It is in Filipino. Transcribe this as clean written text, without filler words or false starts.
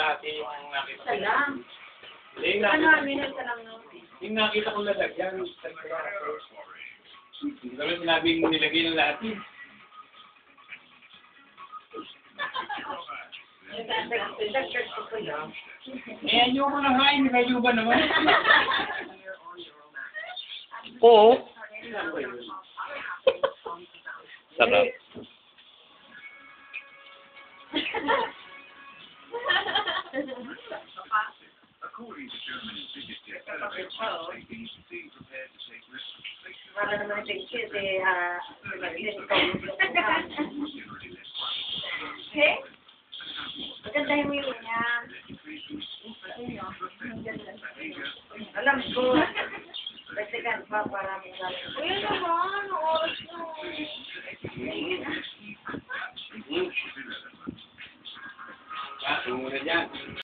kalahati yung nakita ko. Salam. Yung nakita ko lalagyan. Hindi kami sinabing nilagay ng lahat yun. Eh, ayoko na hain. Kayo ba naman? Oo. Sarap. According to Germany's biggest jet airline, being prepared to take risks. Para naman picture maganda yung wheel niya. Alam ko. Basikan pa para magaling. Uy, naman. Oras na. Muna dyan.